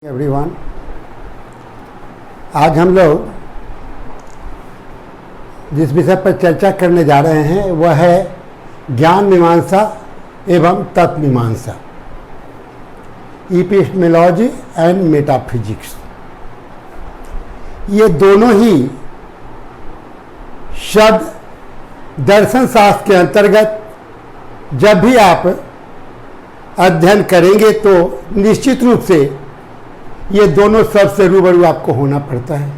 Everyone, आज हम लोग जिस विषय पर चर्चा करने जा रहे हैं वह है ज्ञान मीमांसा एवं तत्व मीमांसा, इपिस्टेमोलॉजी एंड मेटाफिजिक्स। ये दोनों ही शब्द दर्शन शास्त्र के अंतर्गत जब भी आप अध्ययन करेंगे तो निश्चित रूप से ये दोनों शब्द से रूबरू आपको होना पड़ता है।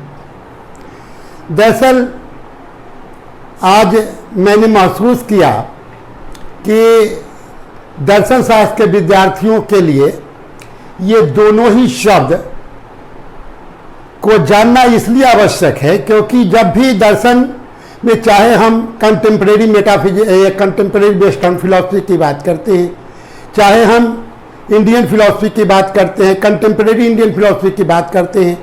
दरअसल आज मैंने महसूस किया कि दर्शन शास्त्र के विद्यार्थियों के लिए ये दोनों ही शब्द को जानना इसलिए आवश्यक है क्योंकि जब भी दर्शन में चाहे हम contemporary metaphysics contemporary western philosophy की बात करते हैं, चाहे हम इंडियन फिलॉसफी की बात करते हैं, कंटेम्प्रेरी इंडियन फिलॉसफी की बात करते हैं,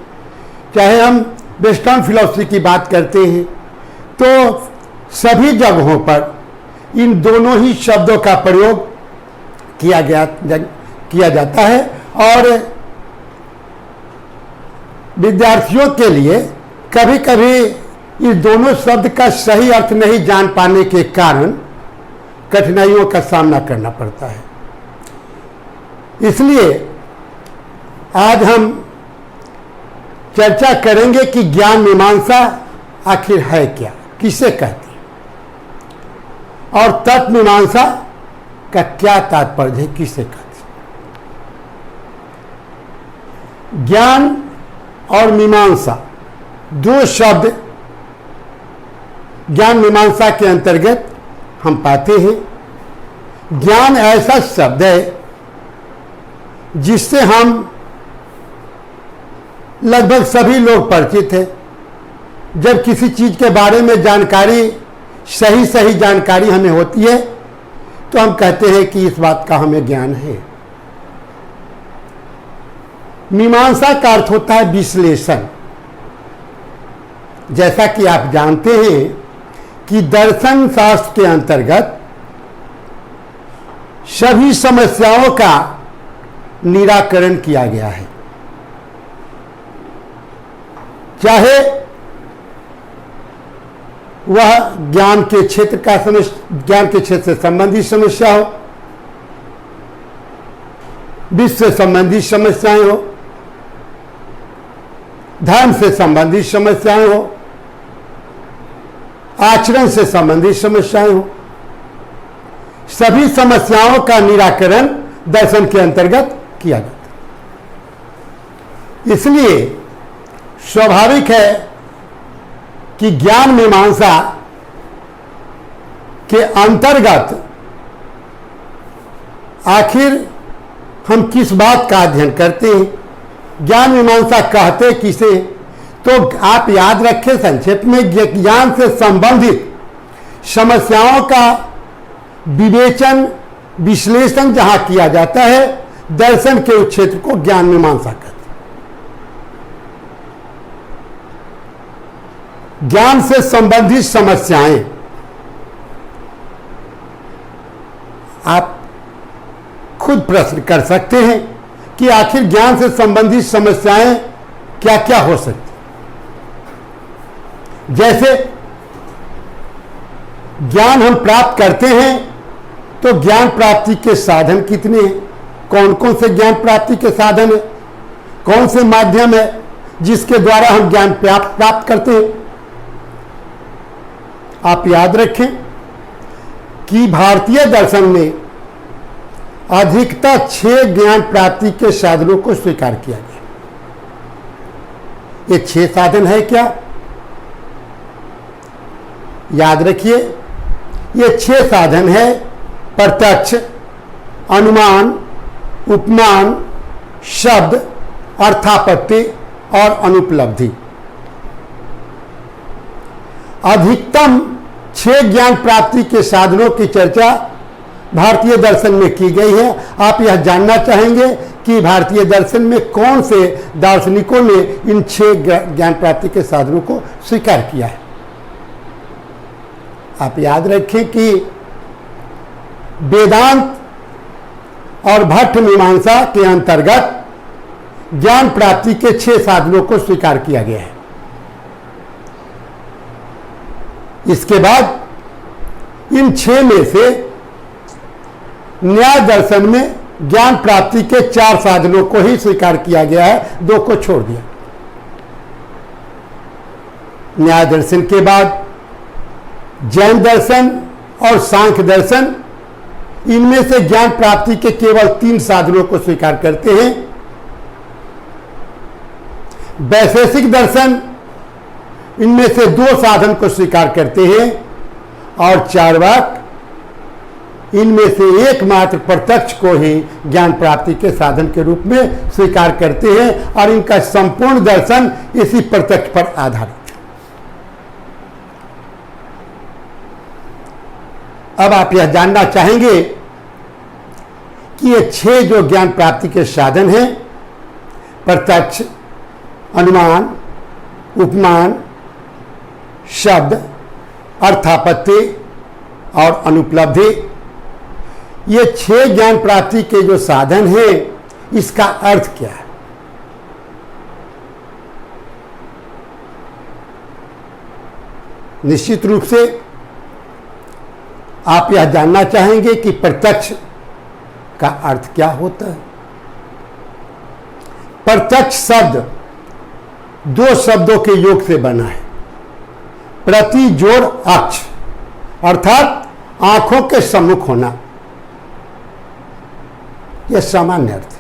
चाहे हम वेस्टर्न फिलॉसफी की बात करते हैं, तो सभी जगहों पर इन दोनों ही शब्दों का प्रयोग किया जाता है और विद्यार्थियों के लिए कभी कभी इस दोनों शब्द का सही अर्थ नहीं जान पाने के कारण कठिनाइयों का सामना करना पड़ता है। इसलिए आज हम चर्चा करेंगे कि ज्ञान मीमांसा आखिर है क्या, किसे कहते हैं, और तत्व मीमांसा का क्या तात्पर्य है, किसे कहते हैं। ज्ञान और मीमांसा दो शब्द ज्ञान मीमांसा के अंतर्गत हम पाते हैं। ज्ञान ऐसा शब्द है जिससे हम लगभग सभी लोग परिचित हैं। जब किसी चीज के बारे में जानकारी सही जानकारी हमें होती है तो हम कहते हैं कि इस बात का हमें ज्ञान है। मीमांसा का अर्थ होता है विश्लेषण। जैसा कि आप जानते हैं कि दर्शन शास्त्र के अंतर्गत सभी समस्याओं का निराकरण किया गया है, चाहे वह ज्ञान के क्षेत्र से संबंधित समस्या हो, विश्व से संबंधित समस्याएं हो, धर्म से संबंधित समस्याएं हो, आचरण से संबंधित समस्याएं हो। सभी समस्याओं का निराकरण दर्शन के अंतर्गत किया जाता है। इसलिए स्वाभाविक है कि ज्ञान मीमांसा के अंतर्गत आखिर हम किस बात का अध्ययन करते हैं, ज्ञान मीमांसा कहते किसे, तो आप याद रखें संक्षेप में ज्ञान से संबंधित समस्याओं का विवेचन विश्लेषण जहां किया जाता है, दर्शन के उस क्षेत्र को ज्ञान मीमांसा कहते हैं। ज्ञान से संबंधित समस्याएं आप खुद प्रश्न कर सकते हैं कि आखिर ज्ञान से संबंधित समस्याएं क्या क्या हो सकती। जैसे ज्ञान हम प्राप्त करते हैं तो ज्ञान प्राप्ति के साधन कितने हैं, कौन कौन से ज्ञान प्राप्ति के साधन है, कौन से माध्यम है जिसके द्वारा हम ज्ञान प्राप्त करते हैं। आप याद रखें कि भारतीय दर्शन में अधिकतर 6 ज्ञान प्राप्ति के साधनों को स्वीकार किया गया। ये 6 साधन है क्या, याद रखिए, ये 6 साधन है प्रत्यक्ष, अनुमान, उपमान, शब्द, अर्थापत्ति और अनुपलब्धि। अधिकतम 6 ज्ञान प्राप्ति के साधनों की चर्चा भारतीय दर्शन में की गई है। आप यह जानना चाहेंगे कि भारतीय दर्शन में कौन से दार्शनिकों ने इन 6 ज्ञान प्राप्ति के साधनों को स्वीकार किया है। आप याद रखें कि वेदांत और भट्ट मीमांसा के अंतर्गत ज्ञान प्राप्ति के 6 साधनों को स्वीकार किया गया है। इसके बाद इन 6 में से न्याय दर्शन में ज्ञान प्राप्ति के 4 साधनों को ही स्वीकार किया गया है, 2 को छोड़ दिया। न्याय दर्शन के बाद जैन दर्शन और सांख्य दर्शन, इनमें से ज्ञान प्राप्ति के केवल 3 साधनों को स्वीकार करते हैं। वैशेषिक दर्शन इनमें से 2 साधन को स्वीकार करते हैं और चार्वाक इनमें से एकमात्र प्रत्यक्ष को ही ज्ञान प्राप्ति के साधन के रूप में स्वीकार करते हैं और इनका संपूर्ण दर्शन इसी प्रत्यक्ष पर आधारित है। अब आप यह जानना चाहेंगे कि ये 6 जो ज्ञान प्राप्ति के साधन हैं, प्रत्यक्ष, अनुमान, उपमान, शब्द, अर्थापत्ति और अनुपलब्धि, ये 6 ज्ञान प्राप्ति के जो साधन हैं, इसका अर्थ क्या है? निश्चित रूप से आप यह जानना चाहेंगे कि प्रत्यक्ष का अर्थ क्या होता है। प्रत्यक्ष शब्द 2 शब्दों के योग से बना है। प्रति जोड़ अक्ष, अर्थात आंखों के सम्मुख होना, यह सामान्य अर्थ है।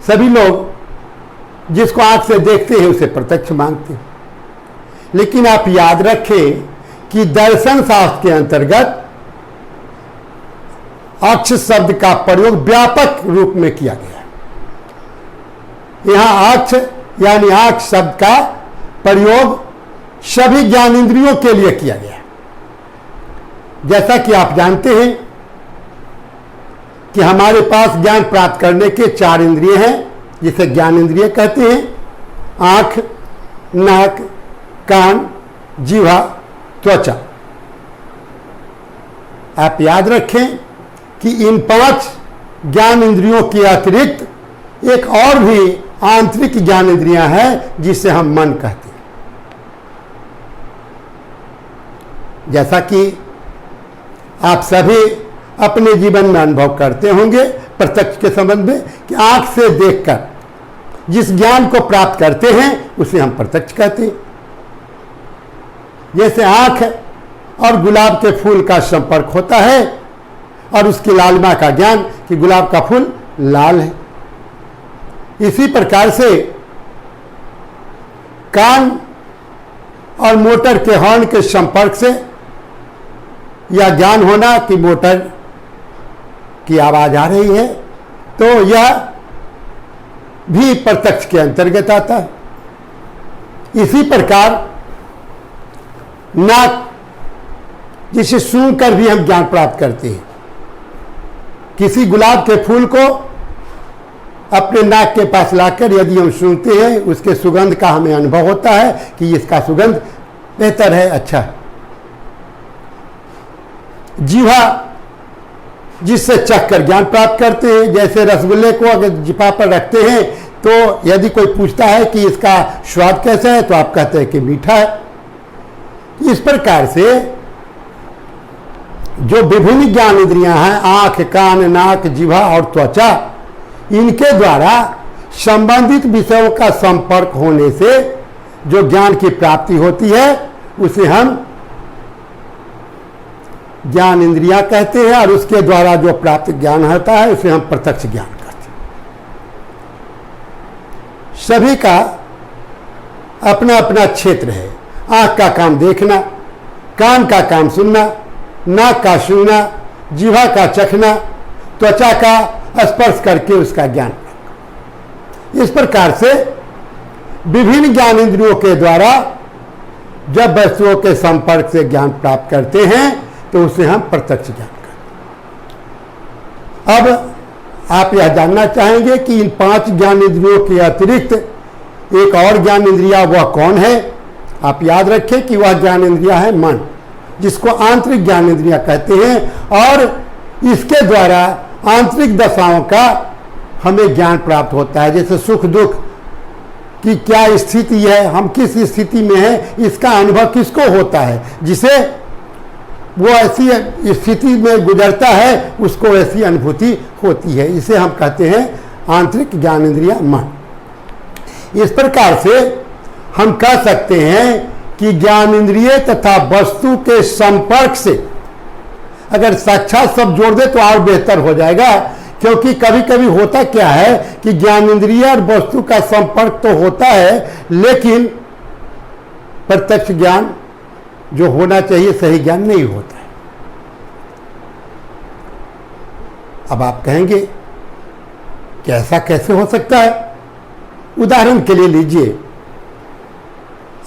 सभी लोग जिसको आंख से देखते हैं उसे प्रत्यक्ष मानते हैं, लेकिन आप याद रखें कि दर्शन शास्त्र के अंतर्गत अक्ष शब्द का प्रयोग व्यापक रूप में किया गया है। यहां अक्ष यानी आंख शब्द का प्रयोग सभी ज्ञानेंद्रियों के लिए किया गया है। जैसा कि आप जानते हैं कि हमारे पास ज्ञान प्राप्त करने के 4 इंद्रिय हैं, जिसे ज्ञान इंद्रिय कहते हैं। आंख, नाक, कान, जीवा, त्वचा। आप याद रखें कि इन 5 ज्ञान इंद्रियों के अतिरिक्त एक और भी आंतरिक ज्ञान इंद्रियां हैं, जिसे हम मन कहते हैं। जैसा कि आप सभी अपने जीवन में अनुभव करते होंगे प्रत्यक्ष के संबंध में कि आंख से देखकर जिस ज्ञान को प्राप्त करते हैं उसे हम प्रत्यक्ष कहते हैं। जैसे आंख और गुलाब के फूल का संपर्क होता है और उसकी लालिमा का ज्ञान कि गुलाब का फूल लाल है, इसी प्रकार से कान और मोटर के हॉर्न के संपर्क से यह ज्ञान होना कि मोटर की आवाज आ रही है, तो यह भी प्रत्यक्ष के अंतर्गत आता है। इसी प्रकार नाक, जिसे सूंघकर भी हम ज्ञान प्राप्त करते हैं। किसी गुलाब के फूल को अपने नाक के पास लाकर यदि हम सूंघते हैं, उसके सुगंध का हमें अनुभव होता है कि इसका सुगंध बेहतर है, अच्छा है। जीवा, जिससे चख कर ज्ञान प्राप्त करते हैं। जैसे रसगुल्ले को अगर जिपा पर रखते हैं तो यदि कोई पूछता है कि इसका स्वाद कैसा है, तो आप कहते हैं कि मीठा है। इस प्रकार से जो विभिन्न ज्ञान इंद्रियां हैं, आंख, कान, नाक, जिह्वा और त्वचा, इनके द्वारा संबंधित विषयों का संपर्क होने से जो ज्ञान की प्राप्ति होती है उसे हम ज्ञान इंद्रियां कहते हैं, और उसके द्वारा जो प्राप्त ज्ञान होता है उसे हम प्रत्यक्ष ज्ञान कहते हैं। सभी का अपना अपना क्षेत्र है। आंख का काम देखना, कान का काम सुनना, नाक का सूंघना, जिह्वा का चखना, त्वचा का स्पर्श करके उसका ज्ञान। इस प्रकार से विभिन्न ज्ञान इंद्रियों के द्वारा जब वस्तुओं के संपर्क से ज्ञान प्राप्त करते हैं तो उसे हम प्रत्यक्ष ज्ञान कहते हैं। अब आप यह जानना चाहेंगे कि इन 5 ज्ञान इंद्रियों के अतिरिक्त एक और ज्ञान इंद्रिया वह कौन है? आप याद रखें कि वह ज्ञान इंद्रिया है मन, जिसको आंतरिक ज्ञान इंद्रिया कहते हैं, और इसके द्वारा आंतरिक दशाओं का हमें ज्ञान प्राप्त होता है। जैसे सुख दुख की क्या स्थिति है, हम किस स्थिति में हैं, इसका अनुभव किसको होता है, जिसे वो ऐसी स्थिति में गुजरता है उसको ऐसी अनुभूति होती है। इसे हम कहते हैं आंतरिक ज्ञानेंद्रिय मन। इस प्रकार से हम कह सकते हैं कि ज्ञानेंद्रिय तथा वस्तु के संपर्क से, अगर साक्षात सब जोड़ दे तो और बेहतर हो जाएगा, क्योंकि कभी कभी होता क्या है कि ज्ञानेंद्रिय और वस्तु का संपर्क तो होता है, लेकिन प्रत्यक्ष ज्ञान जो होना चाहिए सही ज्ञान नहीं होता है। अब आप कहेंगे कि ऐसा कैसे हो सकता है? उदाहरण के लिए लीजिए,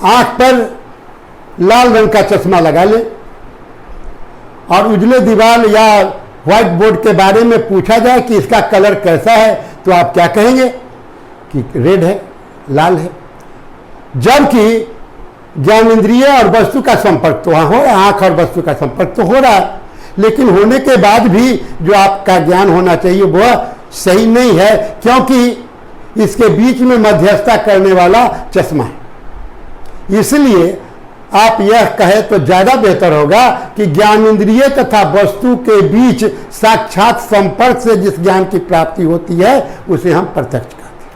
आंख पर लाल रंग का चश्मा लगा ले और उजले दीवार या व्हाइट बोर्ड के बारे में पूछा जाए कि इसका कलर कैसा है, तो आप क्या कहेंगे कि रेड है, लाल है। जबकि ज्ञानेंद्रिय और वस्तु का संपर्क तो वहां हो रहा है, आंख और वस्तु का संपर्क तो हो रहा है, लेकिन होने के बाद भी जो आपका ज्ञान होना चाहिए वह सही नहीं है, क्योंकि इसके बीच में मध्यस्थता करने वाला चश्मा है। इसलिए आप यह कहे तो ज्यादा बेहतर होगा कि ज्ञानेंद्रिय तथा वस्तु के बीच साक्षात संपर्क से जिस ज्ञान की प्राप्ति होती है उसे हम प्रत्यक्ष कहते हैं।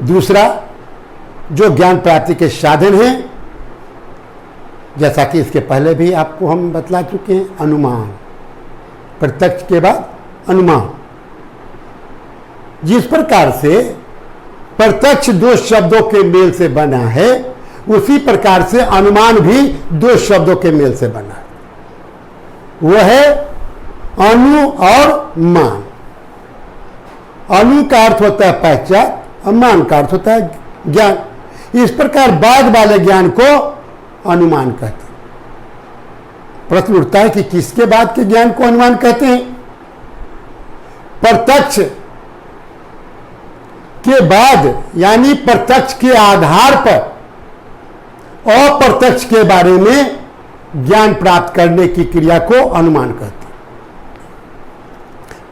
दूसरा जो ज्ञान प्राप्ति के साधन हैं, जैसा कि इसके पहले भी आपको हम बतला चुके हैं, अनुमान। प्रत्यक्ष के बाद अनुमान। जिस प्रकार से प्रत्यक्ष दो शब्दों के मेल से बना है, उसी प्रकार से अनुमान भी दो शब्दों के मेल से बना है। वह है अनु और मान। अनु का अर्थ होता है पहचान और मान का अर्थ होता है ज्ञान। इस प्रकार बाद वाले ज्ञान को अनुमान कहते हैं। प्रश्न उठता है कि किसके बाद के ज्ञान को अनुमान कहते हैं? प्रत्यक्ष के बाद, यानी प्रत्यक्ष के आधार पर अप्रत्यक्ष के बारे में ज्ञान प्राप्त करने की क्रिया को अनुमान कहते हैं।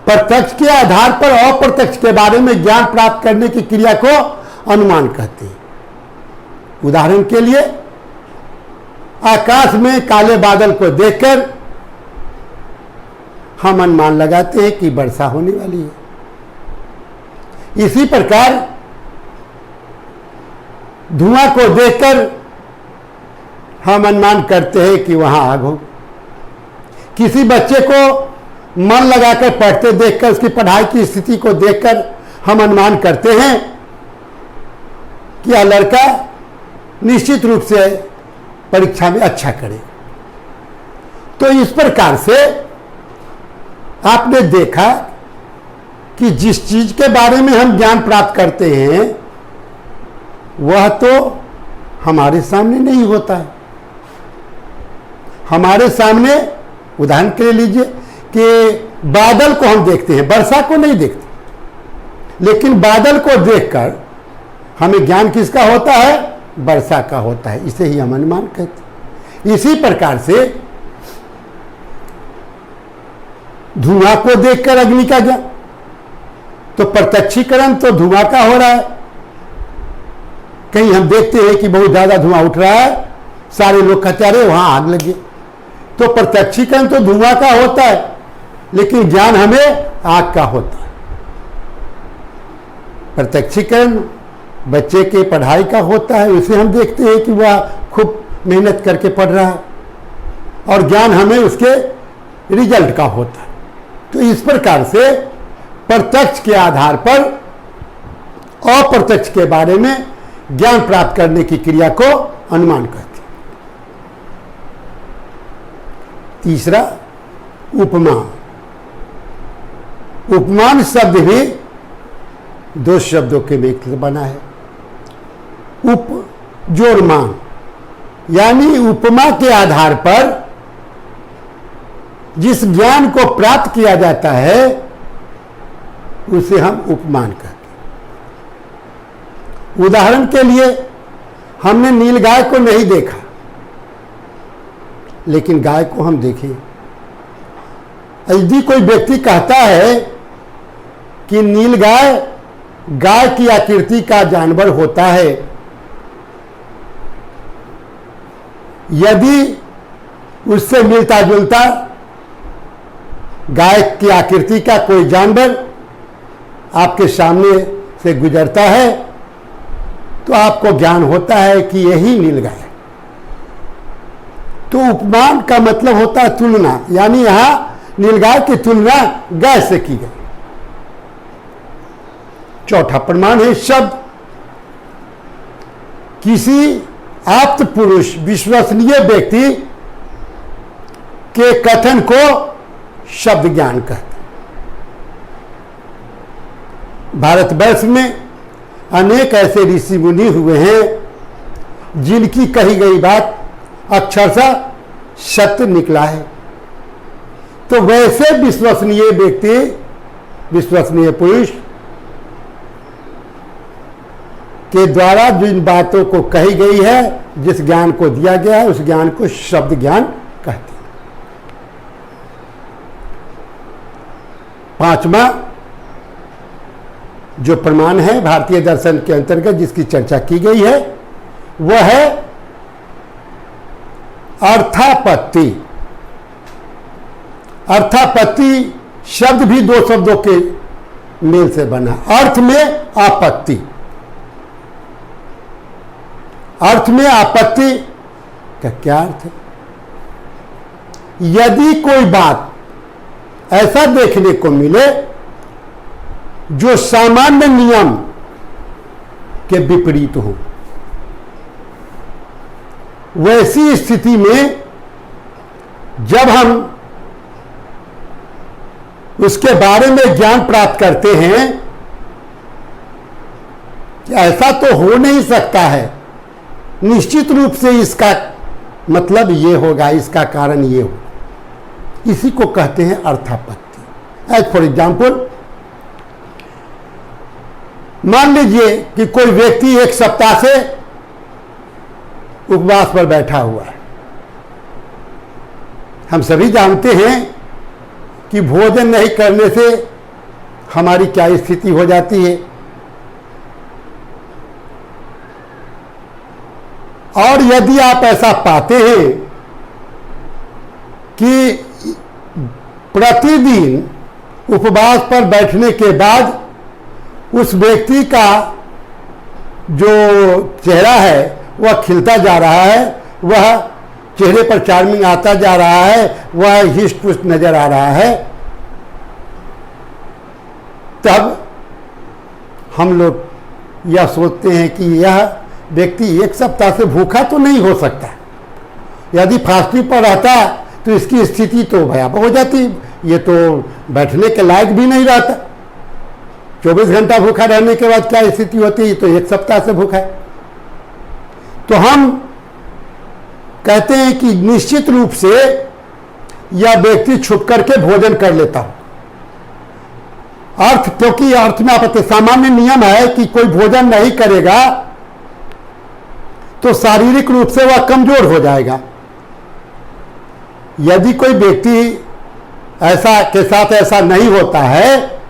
प्रत्यक्ष के आधार पर अप्रत्यक्ष के बारे में ज्ञान प्राप्त करने की क्रिया को अनुमान कहते हैं। उदाहरण के लिए, आकाश में काले बादल को देखकर हम अनुमान लगाते हैं कि वर्षा होने वाली है। इसी प्रकार धुआं को देखकर हम अनुमान करते हैं कि वहां आग हो। किसी बच्चे को मन लगाकर पढ़ते देखकर, उसकी पढ़ाई की स्थिति को देखकर हम अनुमान करते हैं कि यह लड़का निश्चित रूप से परीक्षा में अच्छा करे। तो इस प्रकार से आपने देखा कि जिस चीज के बारे में हम ज्ञान प्राप्त करते हैं वह तो हमारे सामने नहीं होता है। हमारे सामने, उदाहरण के लिए लीजिए कि बादल को हम देखते हैं, वर्षा को नहीं देखते, लेकिन बादल को देखकर हमें ज्ञान किसका होता है? वर्षा का होता है। इसे ही हम अनुमान कहते हैं। इसी प्रकार से धुआं को देखकर अग्नि का ज्ञान, तो प्रत्यक्षीकरण तो धुआं का हो रहा है। कहीं हम देखते हैं कि बहुत ज्यादा धुआं उठ रहा है, सारे लोग कहते हैं अरे वहां आग लगी, तो प्रत्यक्षीकरण तो धुआं का होता है, लेकिन ज्ञान हमें आग का होता है। प्रत्यक्षीकरण बच्चे के पढ़ाई का होता है, उसे हम देखते हैं कि वह खूब मेहनत करके पढ़ रहा है, और ज्ञान हमें उसके रिजल्ट का होता है। तो इस प्रकार से प्रत्यक्ष के आधार पर अप्रत्यक्ष के बारे में ज्ञान प्राप्त करने की क्रिया को अनुमान कहते हैं। तीसरा, उपमान। उपमान शब्द भी दो शब्दों के मेल से बना है। उप जोड़ मान, यानी उपमा के आधार पर जिस ज्ञान को प्राप्त किया जाता है उसे हम उपमान कहते हैं। उदाहरण के लिए, हमने नीलगाय को नहीं देखा, लेकिन गाय को हम देखें। यदि कोई व्यक्ति कहता है कि नीलगाय गाय की आकृति का जानवर होता है, यदि उससे मिलता जुलता गाय की आकृति का कोई जानवर आपके सामने से गुजरता है तो आपको ज्ञान होता है कि यही नीलगाय है। तो उपमान का मतलब होता है तुलना, यानी यहां नीलगाय की तुलना गाय से की गई। चौथा प्रमाण है शब्द। किसी आप्त पुरुष विश्वसनीय व्यक्ति के कथन को शब्द ज्ञान कहते हैं। भारतवर्ष में अनेक ऐसे ऋषि मुनि हुए हैं जिनकी कही गई बात अक्षरशः सत्य निकला है। तो वैसे विश्वसनीय व्यक्ति, विश्वसनीय पुरुष के द्वारा जिन बातों को कही गई है, जिस ज्ञान को दिया गया है, उस ज्ञान को शब्द ज्ञान कहते हैं। पांचवा जो प्रमाण है भारतीय दर्शन के अंतर्गत जिसकी चर्चा की गई है वह है अर्थापत्ति। अर्थापत्ति शब्द भी दो शब्दों के मेल से बना। अर्थ में आपत्ति, अर्थ में आपत्ति का क्या अर्थ है? यदि कोई बात ऐसा देखने को मिले जो सामान्य नियम के विपरीत हो, वैसी स्थिति में जब हम उसके बारे में ज्ञान प्राप्त करते हैं कि ऐसा तो हो नहीं सकता है, निश्चित रूप से इसका मतलब ये होगा, इसका कारण ये हो, इसी को कहते हैं अर्थापत्ति। एज फॉर एग्जाम्पल, मान लीजिए कि कोई व्यक्ति एक सप्ताह से उपवास पर बैठा हुआ है। हम सभी जानते हैं कि भोजन नहीं करने से हमारी क्या स्थिति हो जाती है, और यदि आप ऐसा पाते हैं कि प्रतिदिन उपवास पर बैठने के बाद उस व्यक्ति का जो चेहरा है वह खिलता जा रहा है, वह चेहरे पर चार्मिंग आता जा रहा है, वह हिष्ट पुष्ट नजर आ रहा है, तब हम लोग यह सोचते हैं कि यह व्यक्ति एक सप्ताह से भूखा तो नहीं हो सकता। यदि फास्टिंग पर रहता तो इसकी स्थिति तो भयावह हो जाती, ये तो बैठने के लायक भी नहीं रहता। 24 घंटा भूखा रहने के बाद क्या स्थिति होती है, तो एक सप्ताह से भूखा है। तो हम कहते हैं कि निश्चित रूप से यह व्यक्ति छुप करके भोजन कर लेता हो। अर्थ, क्योंकि अर्थ में आपत्ति, सामान्य नियम है कि कोई भोजन नहीं करेगा तो शारीरिक रूप से वह कमजोर हो जाएगा। यदि कोई व्यक्ति ऐसा के साथ ऐसा नहीं होता है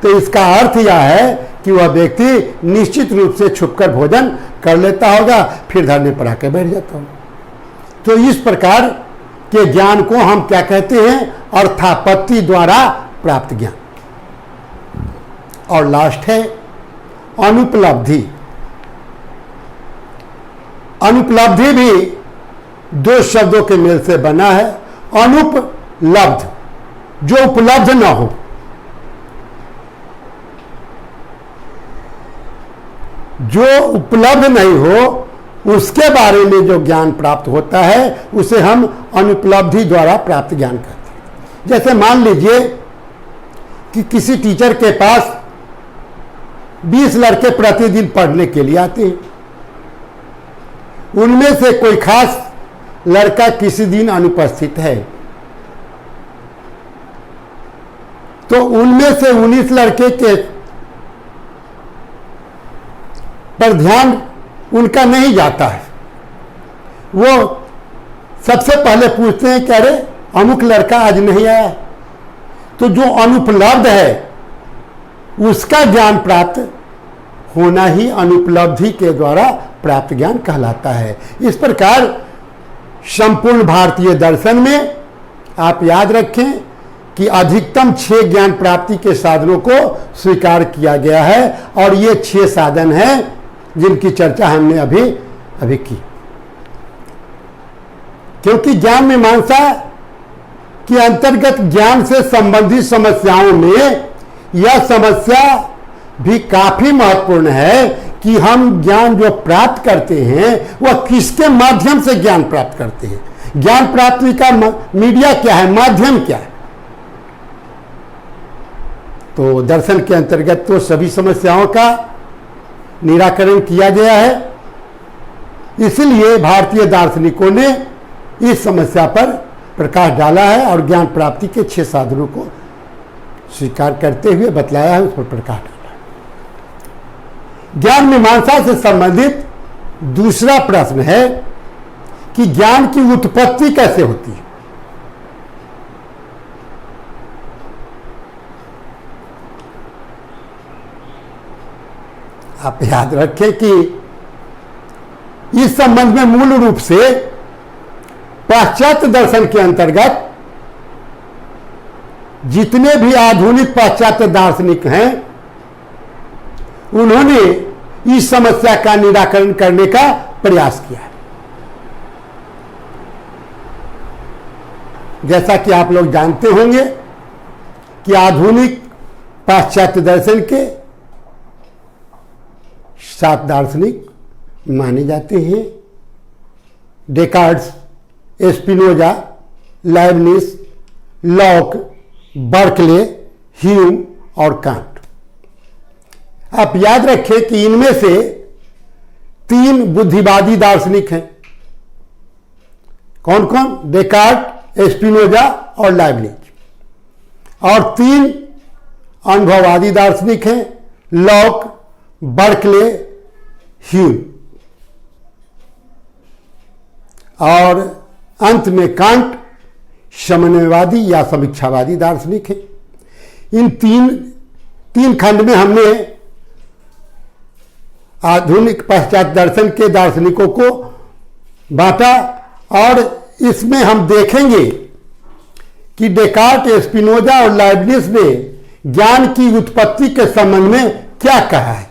तो इसका अर्थ यह है कि वह व्यक्ति निश्चित रूप से छुपकर भोजन कर लेता होगा, फिर धरने पर आके बैठ जाता होगा। तो इस प्रकार के ज्ञान को हम क्या कहते हैं? अर्थापत्ति द्वारा प्राप्त ज्ञान। और लास्ट है अनुपलब्धि। अनुपलब्धि भी दो शब्दों के मेल से बना है। अनुपलब्ध, जो उपलब्ध न हो। जो उपलब्ध नहीं हो उसके बारे में जो ज्ञान प्राप्त होता है उसे हम अनुपलब्धि द्वारा प्राप्त ज्ञान कहते हैं। जैसे मान लीजिए कि किसी टीचर के पास 20 लड़के प्रतिदिन पढ़ने के लिए आते हैं, उनमें से कोई खास लड़का किसी दिन अनुपस्थित है, तो उनमें से 19 लड़के के पर ध्यान उनका नहीं जाता है। वो सबसे पहले पूछते हैं कि अरे अमुक लड़का आज नहीं आया, तो जो अनुपलब्ध है उसका ज्ञान प्राप्त होना ही अनुपलब्धि के द्वारा प्राप्त ज्ञान कहलाता है। इस प्रकार संपूर्ण भारतीय दर्शन में आप याद रखें कि अधिकतम 6 ज्ञान प्राप्ति के साधनों को स्वीकार किया गया है और ये 6 साधन हैं जिनकी चर्चा हमने अभी की। क्योंकि ज्ञान मीमांसा के अंतर्गत ज्ञान से संबंधित समस्याओं में यह समस्या भी काफी महत्वपूर्ण है कि हम ज्ञान जो प्राप्त करते हैं वह किसके माध्यम से ज्ञान प्राप्त करते हैं। ज्ञान प्राप्ति का मीडिया क्या है, माध्यम क्या है। तो दर्शन के अंतर्गत तो सभी समस्याओं का निराकरण किया गया है, इसलिए भारतीय दार्शनिकों ने इस समस्या पर प्रकाश डाला है और ज्ञान प्राप्ति के 6 साधनों को स्वीकार करते हुए बतलाया है, उस पर प्रकाश डाला है। ज्ञान मीमांसा से संबंधित दूसरा प्रश्न है कि ज्ञान की उत्पत्ति कैसे होती है। आप याद रखें कि इस संबंध में मूल रूप से पाश्चात्य दर्शन के अंतर्गत जितने भी आधुनिक पाश्चात्य दार्शनिक हैं उन्होंने इस समस्या का निराकरण करने का प्रयास किया है। जैसा कि आप लोग जानते होंगे कि आधुनिक पाश्चात्य दर्शन के 7 दार्शनिक माने जाते हैं। Descartes, Spinoza, Leibniz, Locke, Berkeley, Hume और कांट। आप याद रखें कि इनमें से 3 बुद्धिवादी दार्शनिक हैं। कौन कौन? डेकार्ड, स्पिनोजा और लाइबनिज। और 3 अनुभववादी दार्शनिक हैं, लॉक, बर्कले, ह्यूम। और अंत में कांट समन्वयवादी या समीक्षावादी दार्शनिक है। इन तीन खंड में हमने आधुनिक पाश्चात्य दर्शन के दार्शनिकों को बांटा और इसमें हम देखेंगे कि डेकार्ट, स्पिनोजा और लाइबनिज ने ज्ञान की उत्पत्ति के संबंध में क्या कहा है।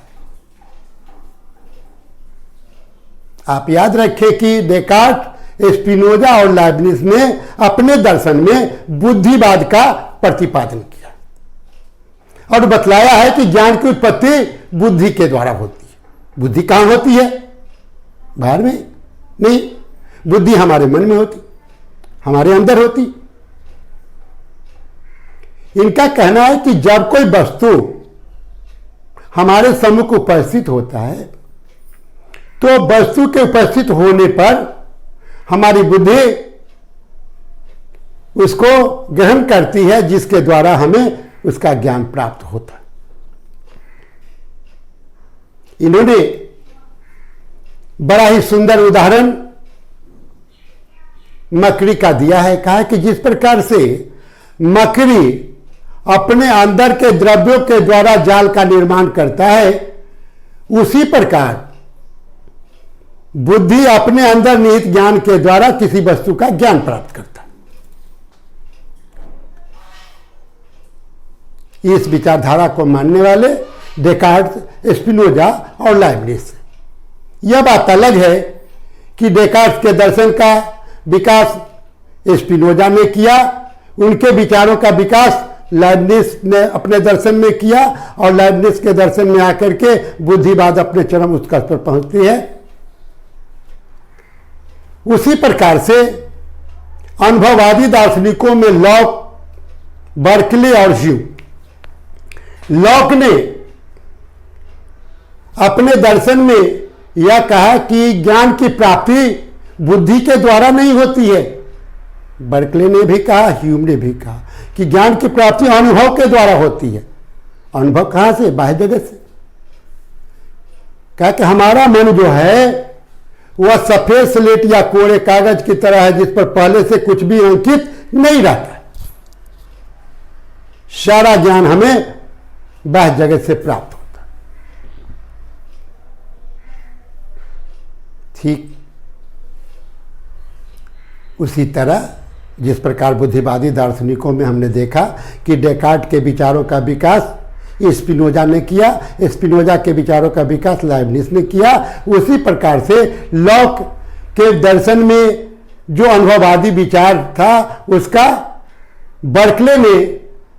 आप याद रखें कि डेकार्ट, स्पिनोजा और लाइबनिज ने अपने दर्शन में बुद्धिवाद का प्रतिपादन किया और बतलाया है कि ज्ञान की उत्पत्ति बुद्धि के द्वारा होती है। बुद्धि कहां होती है? बाहर में नहीं, बुद्धि हमारे मन में होती, हमारे अंदर होती। इनका कहना है कि जब कोई वस्तु हमारे सम्मुख उपस्थित होता है तो वस्तु के उपस्थित होने पर हमारी बुद्धि उसको ग्रहण करती है, जिसके द्वारा हमें उसका ज्ञान प्राप्त होता है। इन्होंने बड़ा ही सुंदर उदाहरण मकड़ी का दिया है। कहा कि जिस प्रकार से मकड़ी अपने अंदर के द्रव्यों के द्वारा जाल का निर्माण करता है, उसी प्रकार बुद्धि अपने अंदर निहित ज्ञान के द्वारा किसी वस्तु का ज्ञान प्राप्त करता है। इस विचारधारा को मानने वाले डेकार्ट, स्पिनोजा और लाइबनिज। यह बात अलग है कि डेकार्ट के दर्शन का विकास स्पिनोजा ने किया, उनके विचारों का विकास लाइबनिज ने अपने दर्शन में किया और लाइबनिज के दर्शन में आकर के बुद्धिवाद अपने चरम उत्कर्ष पर पहुंचती है। उसी प्रकार से अनुभववादी दार्शनिकों में लॉक, बर्कले और ह्यूम। लॉक ने अपने दर्शन में यह कहा कि ज्ञान की प्राप्ति बुद्धि के द्वारा नहीं होती है। बर्कले ने भी कहा, ह्यूम ने भी कहा कि ज्ञान की प्राप्ति अनुभव के द्वारा होती है। अनुभव कहां से? बाह्य जगत से। कहा कि हमारा मन जो है वह सफेद स्लेट या कोरे कागज की तरह है, जिस पर पहले से कुछ भी अंकित नहीं रहता। सारा ज्ञान हमें बाह्य जगत से प्राप्त होता। ठीक उसी तरह जिस प्रकार बुद्धिवादी दार्शनिकों में हमने देखा कि डेकार्ट के विचारों का विकास स्पिनोजा ने किया, स्पिनोजा के विचारों का विकास लाइबनिज ने किया, उसी प्रकार से लॉक के दर्शन में जो अनुभववादी विचार था उसका बर्कले ने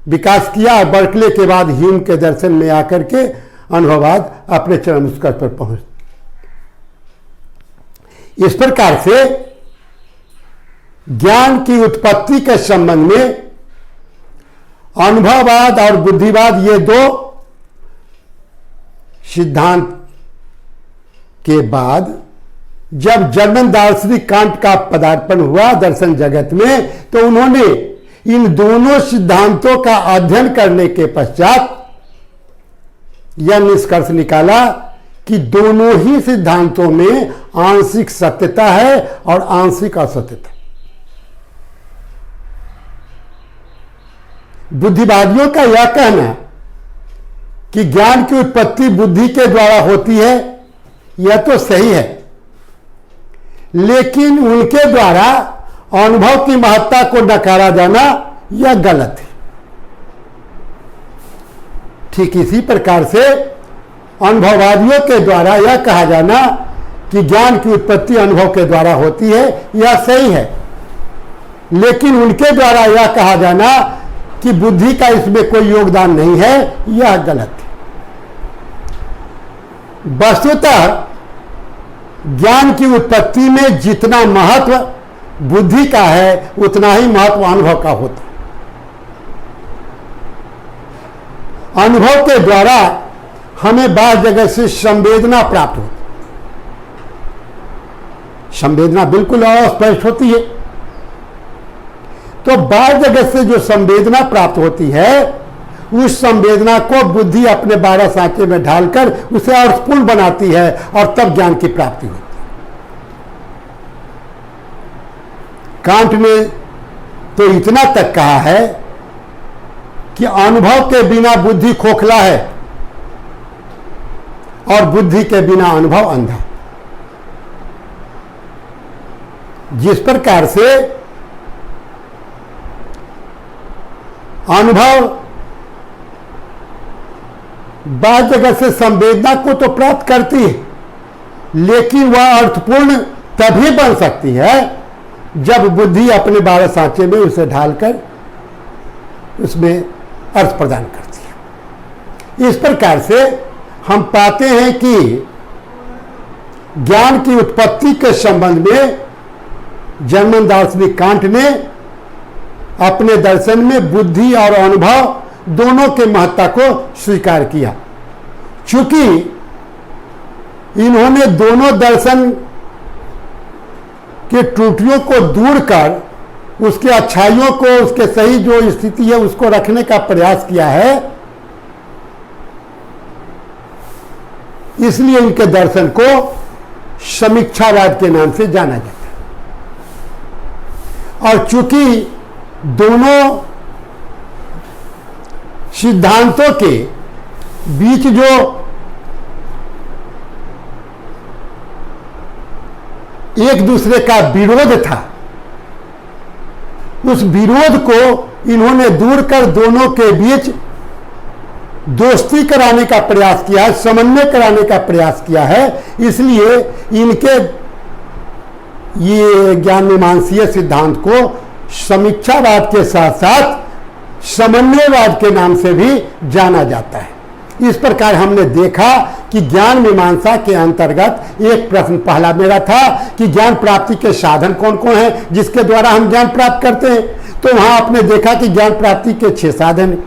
विकास किया और बर्कले के बाद ह्यूम के दर्शन में आकर के अनुभववाद अपने चरम स्तर पर पहुंच। इस प्रकार से ज्ञान की उत्पत्ति के संबंध में अनुभववाद और बुद्धिवाद ये दो सिद्धांत के बाद जब जर्मन दार्शनिक कांट का पदार्पण हुआ दर्शन जगत में, तो उन्होंने इन दोनों सिद्धांतों का अध्ययन करने के पश्चात यह निष्कर्ष निकाला कि दोनों ही सिद्धांतों में आंशिक सत्यता है और आंशिक असत्यता। बुद्धिवादियों का यह कहना कि ज्ञान की उत्पत्ति बुद्धि के द्वारा होती है, यह तो सही है, लेकिन उनके द्वारा अनुभव की महत्ता को नकारा जाना यह गलत है। ठीक इसी प्रकार से अनुभववादियों के द्वारा यह कहा जाना कि ज्ञान की उत्पत्ति अनुभव के द्वारा होती है, यह सही है, लेकिन उनके द्वारा यह कहा जाना कि बुद्धि का इसमें कोई योगदान नहीं है, यह गलत है। वस्तुतः ज्ञान की उत्पत्ति में जितना महत्व बुद्धि का है उतना ही महत्व अनुभव का होता है। अनुभव के द्वारा हमें बाह्य जगत से संवेदना प्राप्त होती, संवेदना बिल्कुल अस्पष्ट होती है। तो बाह्य जगत से जो संवेदना प्राप्त होती है उस संवेदना को बुद्धि अपने 12 सांचे में ढालकर उसे अर्थपूर्ण बनाती है और तब ज्ञान की प्राप्ति होती है। कांट ने तो इतना तक कहा है कि अनुभव के बिना बुद्धि खोखला है और बुद्धि के बिना अनुभव अंधा। जिस प्रकार से अनुभव बाह्य जगत से संवेदना को तो प्राप्त करती है, लेकिन वह अर्थपूर्ण तभी बन सकती है जब बुद्धि अपने 12 सांचे में उसे ढालकर उसमें अर्थ प्रदान करती है। इस प्रकार से हम पाते हैं कि ज्ञान की उत्पत्ति के संबंध में जर्मन दार्शनिक कांट ने अपने दर्शन में बुद्धि और अनुभव दोनों के महत्ता को स्वीकार किया। चूंकि इन्होंने दोनों दर्शन के त्रुटियों को दूर कर उसके अच्छाइयों को, उसके सही जो स्थिति है उसको रखने का प्रयास किया है, इसलिए इनके दर्शन को समीक्षावाद के नाम से जाना जाता है। और चूंकि दोनों सिद्धांतों के बीच जो एक दूसरे का विरोध था, उस विरोध को इन्होंने दूर कर दोनों के बीच दोस्ती कराने का प्रयास किया है, समन्वय कराने का प्रयास किया है। इसलिए इनके ये ज्ञान मीमांसीय सिद्धांत को समीक्षावाद के साथ साथ समन्वयवाद के नाम से भी जाना जाता है। इस प्रकार हमने देखा कि ज्ञान मीमांसा के अंतर्गत एक प्रश्न पहला मेरा था कि ज्ञान प्राप्ति के साधन कौन कौन हैं जिसके द्वारा हम ज्ञान प्राप्त करते हैं, तो वहां आपने देखा कि ज्ञान प्राप्ति के 6 साधन हैं।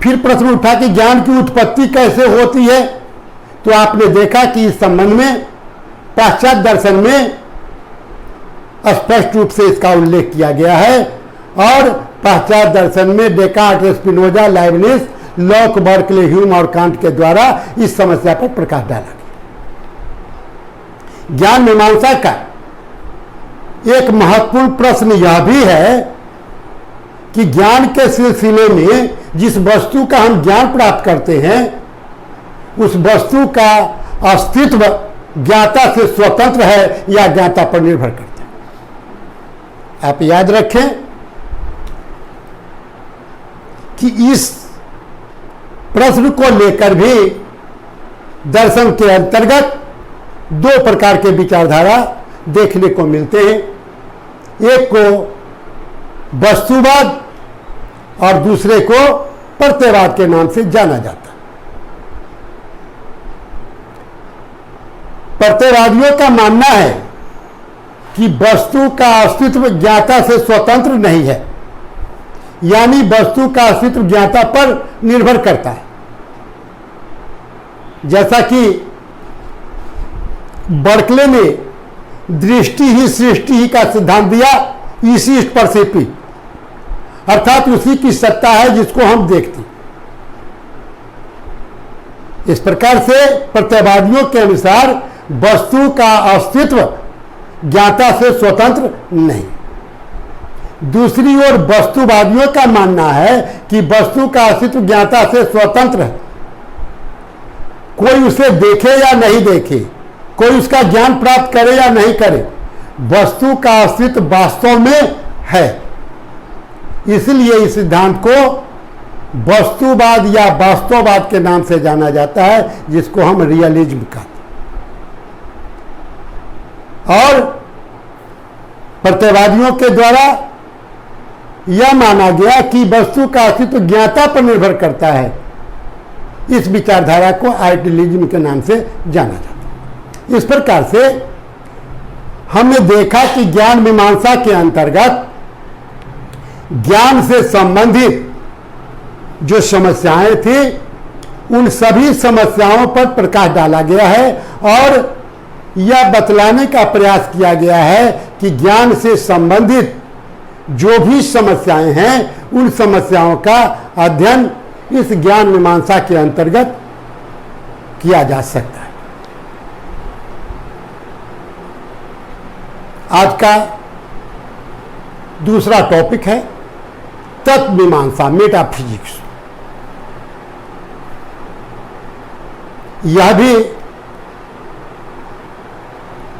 फिर प्रश्न उठा कि ज्ञान की उत्पत्ति कैसे होती है, तो आपने देखा कि इस संबंध में पाश्चात्य दर्शन में स्पष्ट रूप से इसका उल्लेख किया गया है और पाश्चात्य दर्शन में Descartes, Spinoza, Leibniz, Locke, Berkeley, Hume और कांट के द्वारा इस समस्या पर प्रकाश डाला गया। ज्ञान मीमांसा का एक महत्वपूर्ण प्रश्न यह भी है कि ज्ञान के सिलसिले में जिस वस्तु का हम ज्ञान प्राप्त करते हैं उस वस्तु का अस्तित्व ज्ञाता से स्वतंत्र है या ज्ञाता पर निर्भर करता है। आप याद रखें कि इस प्रश्न को लेकर भी दर्शन के अंतर्गत दो प्रकार के विचारधारा देखने को मिलते हैं। एक को वस्तुवाद और दूसरे को प्रत्ययवाद के नाम से जाना जाता है। प्रत्ययवादियों का मानना है कि वस्तु का अस्तित्व ज्ञाता से स्वतंत्र नहीं है, यानी वस्तु का अस्तित्व ज्ञाता पर निर्भर करता है। जैसा कि बर्कले ने दृष्टि ही सृष्टि ही का सिद्धांत दिया, इसी परसेप्टी, अर्थात उसी की सत्ता है जिसको हम देखते। इस प्रकार से प्रत्ययवादियों के अनुसार वस्तु का अस्तित्व ज्ञाता से स्वतंत्र नहीं। दूसरी ओर वस्तुवादियों का मानना है कि वस्तु का अस्तित्व ज्ञाता से स्वतंत्र है। कोई उसे देखे या नहीं देखे, कोई उसका ज्ञान प्राप्त करे या नहीं करे, वस्तु का अस्तित्व वास्तव में है। इसलिए इस सिद्धांत को वस्तुवाद या वास्तववाद के नाम से जाना जाता है, जिसको हम रियलिज्म कहते हैं। और प्रत्ययवादियों के द्वारा यह माना गया कि वस्तु का अस्तित्व ज्ञाता पर निर्भर करता है। इस विचारधारा को आइडियलिज्म के नाम से जाना जाता है। इस प्रकार से हमने देखा कि ज्ञान मीमांसा के अंतर्गत ज्ञान से संबंधित जो समस्याएं थी उन सभी समस्याओं पर प्रकाश डाला गया है और यह बतलाने का प्रयास किया गया है कि ज्ञान से संबंधित जो भी समस्याएं हैं उन समस्याओं का अध्ययन इस ज्ञान मीमांसा के अंतर्गत किया जा सकता है। आज का दूसरा टॉपिक है तत्व मीमांसा, मेटाफिजिक्स। यह भी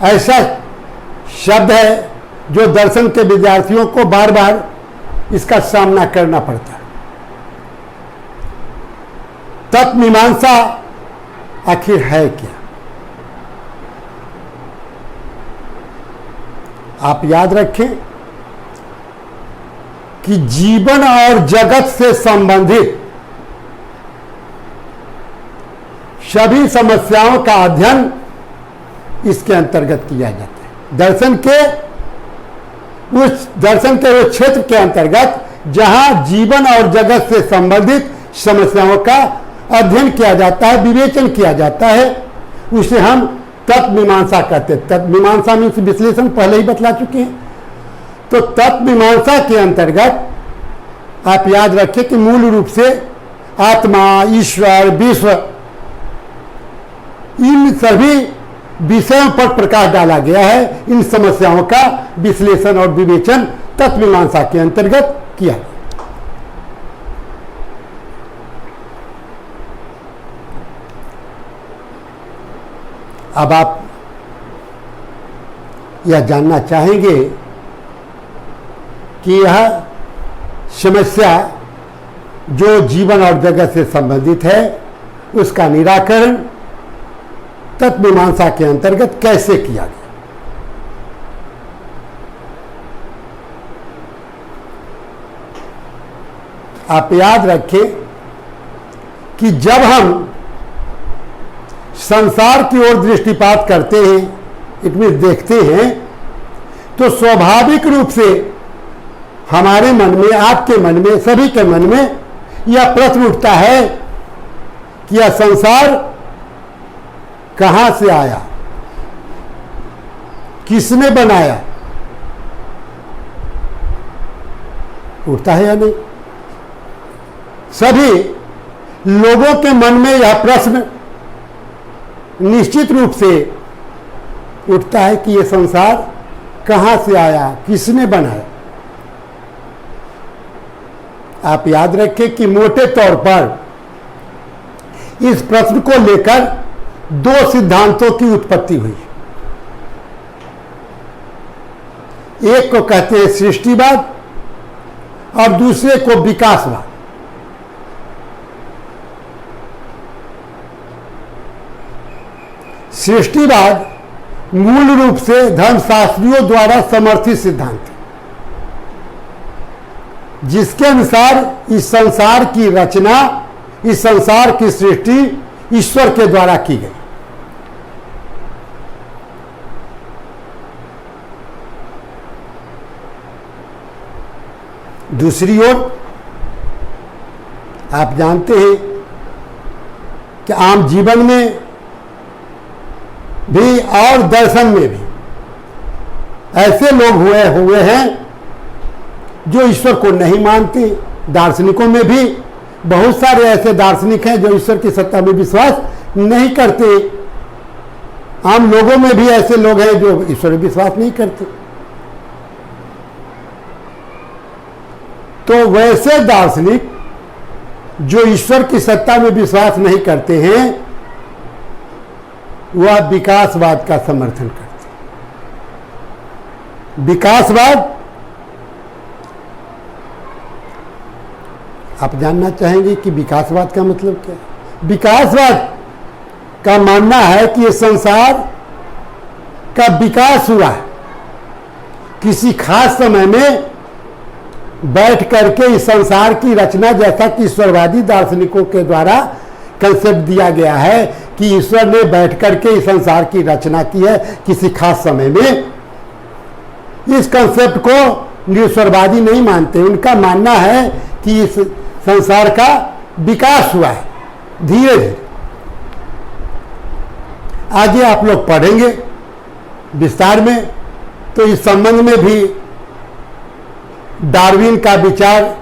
ऐसा शब्द है जो दर्शन के विद्यार्थियों को बार बार इसका सामना करना पड़ता है। तत्व मीमांसा आखिर है क्या? आप याद रखें कि जीवन और जगत से संबंधित सभी समस्याओं का अध्ययन इसके अंतर्गत किया जाता है। दर्शन के वो क्षेत्र के अंतर्गत जहां जीवन और जगत से संबंधित समस्याओं का अध्ययन किया जाता है, विवेचन किया जाता है, उसे हम तत्व मीमांसा कहते हैं। तत्व मीमांसा में विश्लेषण पहले ही बतला चुके हैं। तो तत्व मीमांसा के अंतर्गत आप याद रखें कि मूल रूप से आत्मा, ईश्वर, विश्व, इन सभी विषयों पर प्रकाश डाला गया है। इन समस्याओं का विश्लेषण और विवेचन तत्व मीमांसा के अंतर्गत किया। अब आप यह जानना चाहेंगे कि यह समस्या जो जीवन और जगत से संबंधित है उसका निराकरण तत्व मीमांसा के अंतर्गत कैसे किया गया। आप याद रखें कि जब हम संसार की ओर दृष्टिपात करते हैं, इसमें देखते हैं, तो स्वाभाविक रूप से हमारे मन में, आपके मन में, सभी के मन में यह प्रश्न उठता है कि यह संसार कहां से आया, किसने बनाया? उठता है या नहीं? सभी लोगों के मन में यह प्रश्न निश्चित रूप से उठता है कि यह संसार कहां से आया, किसने बनाया। आप याद रखें कि मोटे तौर पर इस प्रश्न को लेकर दो सिद्धांतों की उत्पत्ति हुई। एक को कहते हैं सृष्टिवाद और दूसरे को विकासवाद। सृष्टिवाद मूल रूप से धर्मशास्त्रियों द्वारा समर्थित सिद्धांत है, जिसके अनुसार इस संसार की रचना, इस संसार की सृष्टि ईश्वर के द्वारा की गई। दूसरी ओर आप जानते हैं कि आम जीवन में भी और दर्शन में भी ऐसे लोग हुए हैं जो ईश्वर को नहीं मानते। दार्शनिकों में भी बहुत सारे ऐसे दार्शनिक हैं जो ईश्वर की सत्ता में विश्वास नहीं करते। आम लोगों में भी ऐसे लोग हैं जो ईश्वर में विश्वास नहीं करते। तो वैसे दार्शनिक जो ईश्वर की सत्ता में विश्वास नहीं करते हैं, वह विकासवाद का समर्थन करते हैं। विकासवाद, आप जानना चाहेंगे कि विकासवाद का मतलब क्या है। विकासवाद का मानना है कि ये संसार का विकास हुआ है, किसी खास समय में बैठ करके इस संसार की रचना, जैसा कि ईश्वरवादी दार्शनिकों के द्वारा कंसेप्ट दिया गया है कि ईश्वर ने बैठ करके इस संसार की रचना की है किसी खास समय में। इस कंसेप्ट को ईश्वरवादी नहीं मानते। उनका मानना है कि इस संसार का विकास हुआ है धीरे धीरे। आगे आप लोग पढ़ेंगे विस्तार में, तो इस संबंध में भी डार्विन का विचार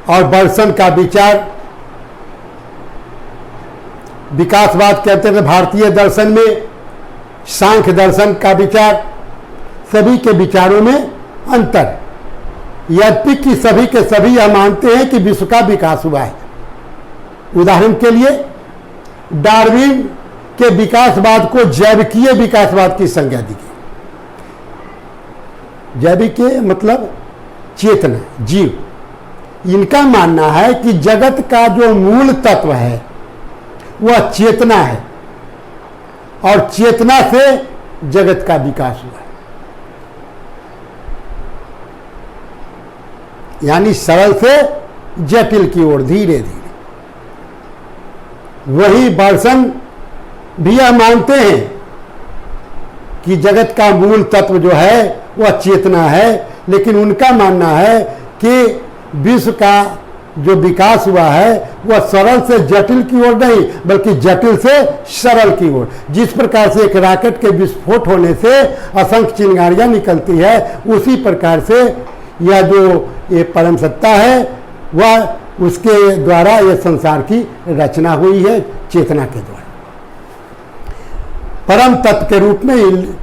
और बर्सन का विचार, विकासवाद कहते हैं भारतीय दर्शन में, सांख्य दर्शन का विचार, सभी के विचारों में अंतर है। यद्यपि कि सभी के सभी यह मानते हैं कि विश्व का विकास हुआ है। उदाहरण के लिए डार्विन के विकासवाद को जैविकीय विकासवाद की संज्ञा दी गई। जैविकीय मतलब चेतना, जीव। इनका मानना है कि जगत का जो मूल तत्व है वह चेतना है और चेतना से जगत का विकास हुआ है। यानी सरल से जटिल की ओर धीरे धीरे। वही बर्सन भी यह मानते हैं कि जगत का मूल तत्व जो है वह चेतना है, लेकिन उनका मानना है कि विश्व का जो विकास हुआ है वह सरल से जटिल की ओर नहीं, बल्कि जटिल से सरल की ओर। जिस प्रकार से एक रॉकेट के विस्फोट होने से असंख्य चिंगारियां निकलती है, उसी प्रकार से यह जो ये परम सत्ता है वह उसके द्वारा यह संसार की रचना हुई है, चेतना के द्वारा। परम तत्व के रूप में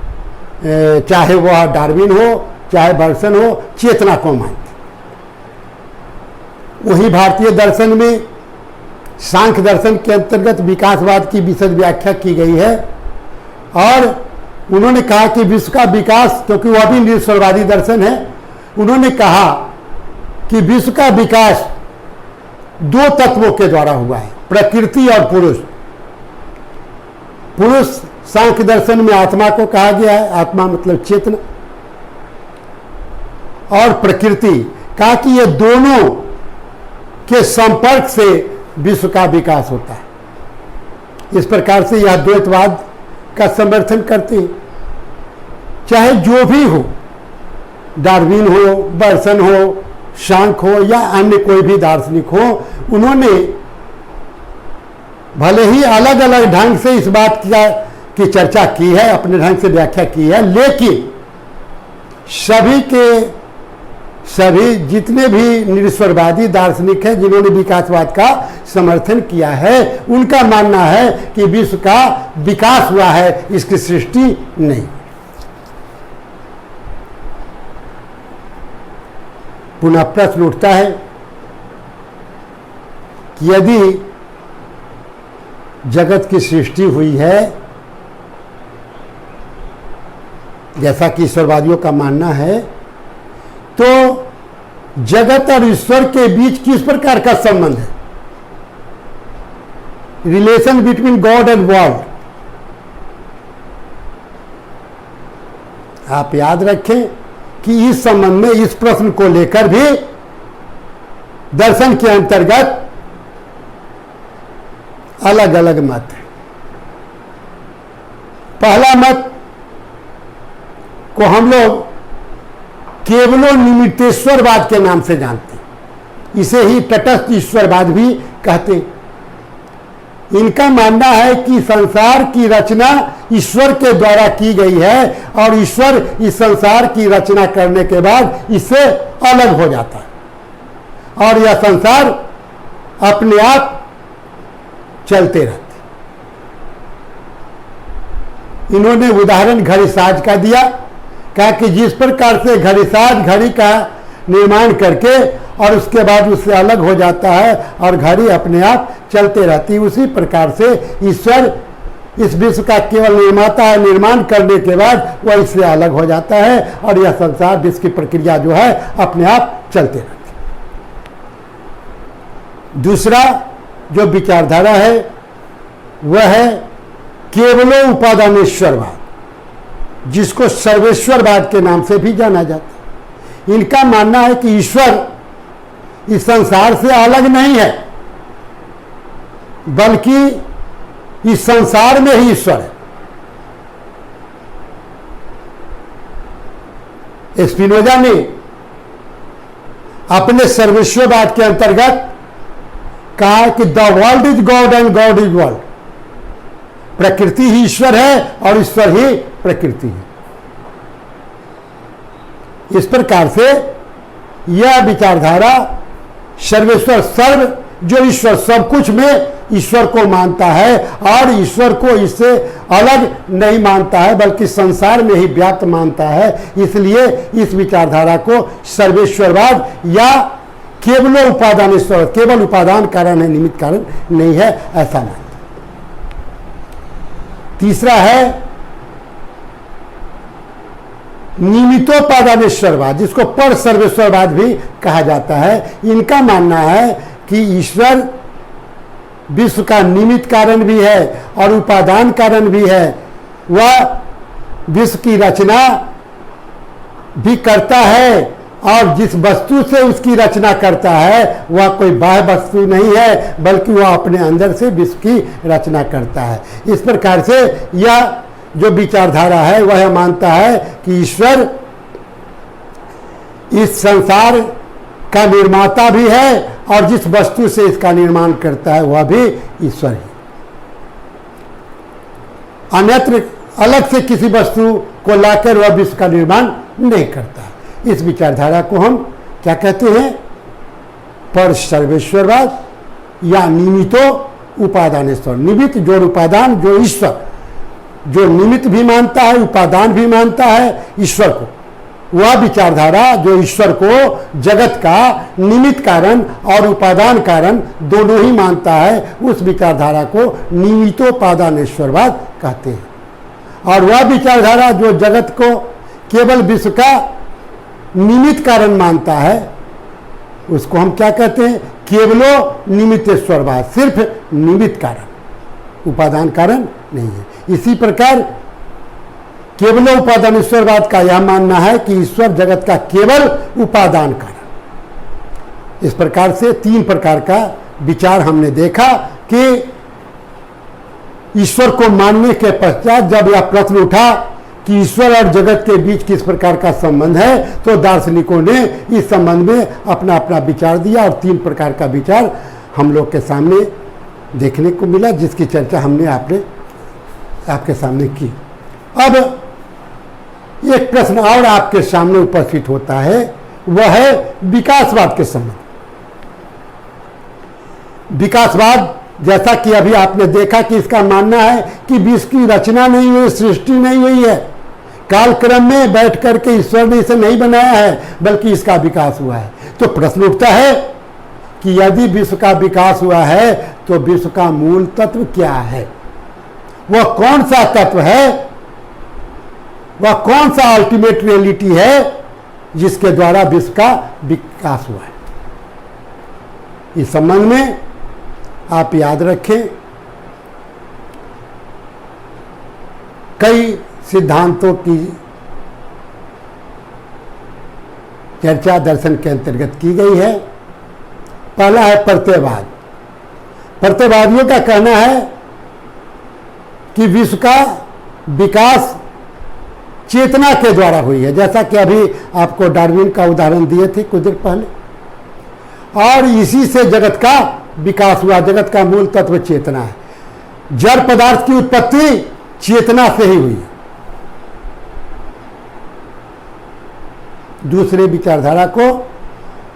चाहे वह डार्विन हो चाहे बर्सन हो, चेतना को मानते। वही भारतीय दर्शन में सांख्य दर्शन के अंतर्गत विकासवाद की विशद व्याख्या की गई है और उन्होंने कहा कि विश्व का विकास, क्योंकि वह भी निरीश्वरवादी दर्शन है, उन्होंने कहा कि विश्व का विकास दो तत्वों के द्वारा हुआ है, प्रकृति और पुरुष। पुरुष सांख्य दर्शन में आत्मा को कहा गया है, आत्मा मतलब चेतना, और प्रकृति कहा कि ये दोनों के संपर्क से विश्व का विकास होता है। इस प्रकार से यह द्वैतवाद का समर्थन करते हैं। चाहे जो भी हो, डार्विन हो, बर्सन हो, सांख्य हो या अन्य कोई भी दार्शनिक हो, उन्होंने भले ही अलग अलग ढंग से इस बात की चर्चा की है, अपने ढंग से व्याख्या की है, लेकिन सभी जितने भी निरीश्वरवादी दार्शनिक हैं जिन्होंने विकासवाद का समर्थन किया है, उनका मानना है कि विश्व का विकास हुआ है, इसकी सृष्टि नहीं। पुनः प्रश्न उठता है कि यदि जगत की सृष्टि हुई है, जैसा कि ईश्वरवादियों का मानना है, तो जगत और ईश्वर के बीच किस प्रकार का संबंध है? Relation between God and world. आप याद रखें कि इस संबंध में, इस प्रश्न को लेकर भी दर्शन के अंतर्गत अलग अलग मत है। पहला मत को हम लोग केवलो निमित्तेश्वरवाद के नाम से जानते हैं। इसे ही तटस्थ ईश्वरवाद भी कहते हैं। इनका मानना है कि संसार की रचना ईश्वर के द्वारा की गई है और ईश्वर इस संसार की रचना करने के बाद इससे अलग हो जाता है और यह संसार अपने आप चलते रहते। इन्होंने उदाहरण घड़ीसाज का दिया, कहा कि जिस प्रकार से घड़ीसाज घड़ी का निर्माण करके और उसके बाद उससे अलग हो जाता है और घड़ी अपने आप चलते रहती, उसी प्रकार से ईश्वर इस विश्व का केवल निर्माता है। निर्माण करने के बाद वह इससे अलग हो जाता है और यह संसार, विश्व की प्रक्रिया जो है अपने आप चलते रहती। दूसरा जो विचारधारा है वह है केवलो उपादानेश्वरवाद, जिसको सर्वेश्वरवाद के नाम से भी जाना जाता है। इनका मानना है कि ईश्वर इस संसार से अलग नहीं है, बल्कि इस संसार में ही ईश्वर है। स्पिनोजा ने अपने सर्वेश्वरवाद के अंतर्गत कहा कि the world is God and God is world. प्रकृति ही ईश्वर है और ईश्वर ही प्रकृति है। इस प्रकार से यह विचारधारा सर्वेश्वर, सर्व, जो ईश्वर सब कुछ में ईश्वर को मानता है और ईश्वर को इससे अलग नहीं मानता है, बल्कि संसार में ही व्याप्त मानता है। इसलिए इस विचारधारा को सर्वेश्वरवाद या केवल उपादानेश्वर, केवल उपादान कारण है, निमित्त कारण नहीं है, ऐसा मानता। तीसरा है निमित्तोपादानेश्वरवाद, जिसको पर सर्वेश्वरवाद भी कहा जाता है। इनका मानना है कि ईश्वर विश्व का निमित्त कारण भी है और उपादान कारण भी है। वह विश्व की रचना भी करता है और जिस वस्तु से उसकी रचना करता है वह कोई बाह्य वस्तु नहीं है, बल्कि वह अपने अंदर से विश्व की रचना करता है। इस प्रकार से यह जो विचारधारा है वह मानता है कि ईश्वर इस संसार का निर्माता भी है और जिस वस्तु से इसका निर्माण करता है वह भी ईश्वर है। अन्यत्र अलग से किसी वस्तु को लाकर वह विश्व का निर्माण नहीं करता। इस विचारधारा को हम क्या कहते हैं? पर सर्वेश्वरवाद या निमित्तो उपादानेश्वर। निमित्त जोड़ उपादान, जो ईश्वर, जो निमित्त भी मानता है, उपादान भी मानता है ईश्वर को, वह विचारधारा जो ईश्वर को जगत का निमित्त कारण और उपादान कारण दोनों ही मानता है, उस विचारधारा को निमित्तोपादानेश्वरवाद कहते हैं। और वह विचारधारा जो जगत को केवल विश्व का निमित्त कारण मानता है, उसको हम क्या कहते हैं? केवलो निमित्तेश्वरवाद, सिर्फ निमित्त कारण, उपादान कारण नहीं है। इसी प्रकार केवल उपादानेश्वरवाद का यह मानना है कि ईश्वर जगत का केवल उपादान कारण। इस प्रकार से तीन प्रकार का विचार हमने देखा कि ईश्वर को मानने के पश्चात जब यह प्रश्न उठा कि ईश्वर और जगत के बीच किस प्रकार का संबंध है, तो दार्शनिकों ने इस संबंध में अपना अपना विचार दिया और तीन प्रकार का विचार हम लोग के सामने देखने को मिला, जिसकी चर्चा हमने आपके सामने की। अब एक प्रश्न और आपके सामने उपस्थित होता है, वह है विकासवाद के संबंध। विकासवाद, जैसा कि अभी आपने देखा कि इसका मानना है कि विश्व की रचना नहीं हुई, सृष्टि नहीं हुई है, कालक्रम में बैठ करके ईश्वर ने इसे नहीं बनाया है, बल्कि इसका विकास हुआ है। तो प्रश्न उठता है कि यदि विश्व का विकास हुआ है तो विश्व का मूल तत्व क्या है? वह कौन सा तत्व है, वह कौन सा अल्टीमेट रियलिटी है जिसके द्वारा विश्व का विकास हुआ है? इस संबंध में आप याद रखें, कई सिद्धांतों की चर्चा दर्शन के अंतर्गत की गई है। पहला है प्रत्ययवाद। प्रत्ययवादियों का कहना है कि विश्व का विकास चेतना के द्वारा हुई है, जैसा कि अभी आपको डार्विन का उदाहरण दिए थे कुछ देर पहले, और इसी से जगत का विकास हुआ। जगत का मूल तत्व चेतना है। जड़ पदार्थ की उत्पत्ति चेतना से ही हुई है। दूसरे विचारधारा को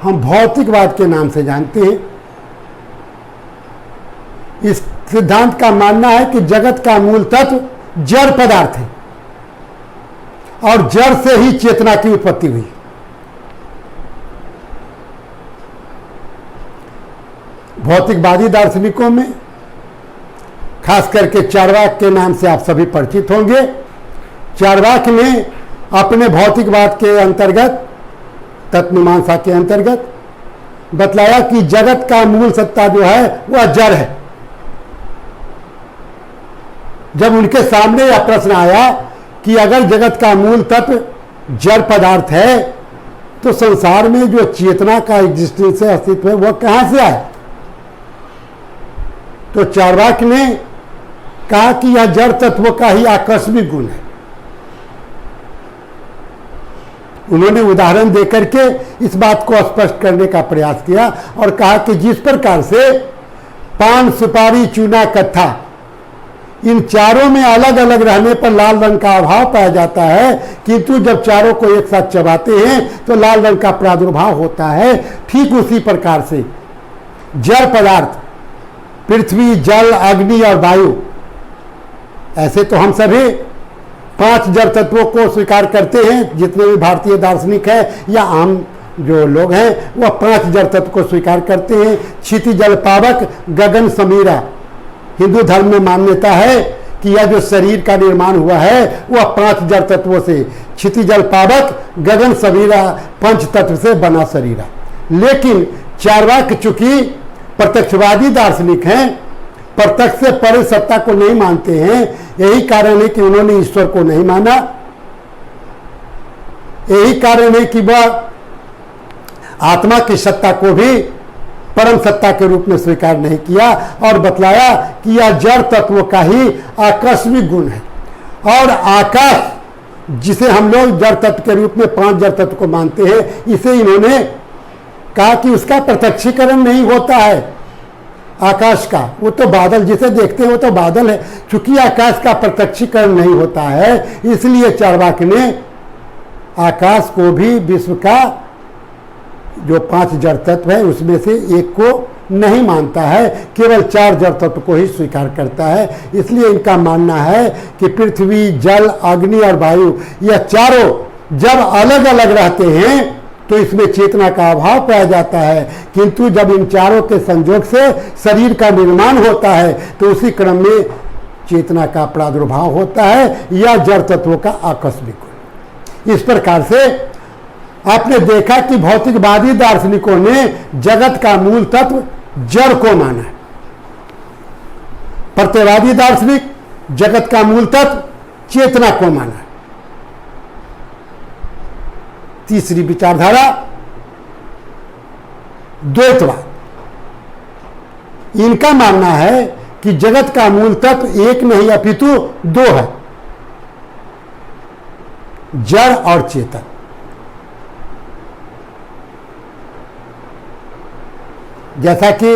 हम भौतिकवाद के नाम से जानते हैं। इस सिद्धांत का मानना है कि जगत का मूल तत्व जड़ पदार्थ है और जड़ से ही चेतना की उत्पत्ति हुई। भौतिकवादी दार्शनिकों में खास करके चार्वाक के नाम से आप सभी परिचित होंगे। चार्वाक ने अपने भौतिकवाद के अंतर्गत, तत्वमीमांसा के अंतर्गत बतलाया कि जगत का मूल सत्ता जो है वह जड़ है। जब उनके सामने यह प्रश्न आया कि अगर जगत का मूल तत्व जड़ पदार्थ है तो संसार में जो चेतना का एग्जिस्टेंस है, अस्तित्व है, वह कहां से आए? तो चार्वाक ने कहा कि यह जड़ तत्व का ही आकस्मिक गुण है। उन्होंने उदाहरण देकर के इस बात को स्पष्ट करने का प्रयास किया और कहा कि जिस प्रकार से पान, सुपारी, चूना, कत्था, इन चारों में अलग अलग रहने पर लाल रंग का अभाव पाया जाता है, किंतु जब चारों को एक साथ चबाते हैं तो लाल रंग का प्रादुर्भाव होता है, ठीक उसी प्रकार से जड़ पदार्थ, पृथ्वी, जल, अग्नि और वायु, ऐसे तो हम सभी 5 जड़ तत्वों को स्वीकार करते हैं। जितने भी भारतीय दार्शनिक हैं या आम जो लोग हैं वह 5 जड़ तत्व को स्वीकार करते हैं। क्षिति, जल, पावक, गगन, समीरा। हिंदू धर्म में मान्यता है कि यह जो शरीर का निर्माण हुआ है वह 5 जड़ तत्वों से, क्षिति, जल, पावक, गगन, समीरा, पंच तत्व से बना शरीर है। लेकिन चार्वाक चूंकि प्रत्यक्षवादी दार्शनिक हैं, प्रत्यक्ष से परे सत्ता को नहीं मानते हैं, यही कारण है कि उन्होंने ईश्वर को नहीं माना। यही कारण है कि वह आत्मा की सत्ता को भी परम सत्ता के रूप में स्वीकार नहीं किया और बतलाया कि यह जड़ तत्व का ही आकस्मिक गुण है। और आकाश, जिसे हम लोग जड़ तत्व के रूप में 5 जड़ तत्व को मानते हैं, इसे इन्होंने कहा कि उसका प्रत्यक्षीकरण नहीं होता है आकाश का। वो तो बादल, जिसे देखते हैं वो तो बादल है। चूंकि आकाश का प्रत्यक्षीकरण नहीं होता है, इसलिए चार्वाक ने आकाश को भी विश्व का जो 5 जड़ तत्व है उसमें से एक को नहीं मानता है, केवल 4 जड़ तत्व को ही स्वीकार करता है। इसलिए इनका मानना है कि पृथ्वी, जल, अग्नि और वायु, यह चारों जब अलग अलग रहते हैं तो इसमें चेतना का अभाव पाया जाता है, किंतु जब इन चारों के संयोग से शरीर का निर्माण होता है तो उसी क्रम में चेतना का प्रादुर्भाव होता है, या जड़ तत्वों का आकस्मिक गुण। इस प्रकार से आपने देखा कि भौतिकवादी दार्शनिकों ने जगत का मूल तत्व जड़ को माना है। प्रत्ययवादी दार्शनिक जगत का मूल तत्व चेतना को माना है। तीसरी विचारधारा द्वैतवाद। इनका मानना है कि जगत का मूल तत्व एक नहीं अपितु 2 है, जड़ और चेतन। जैसा कि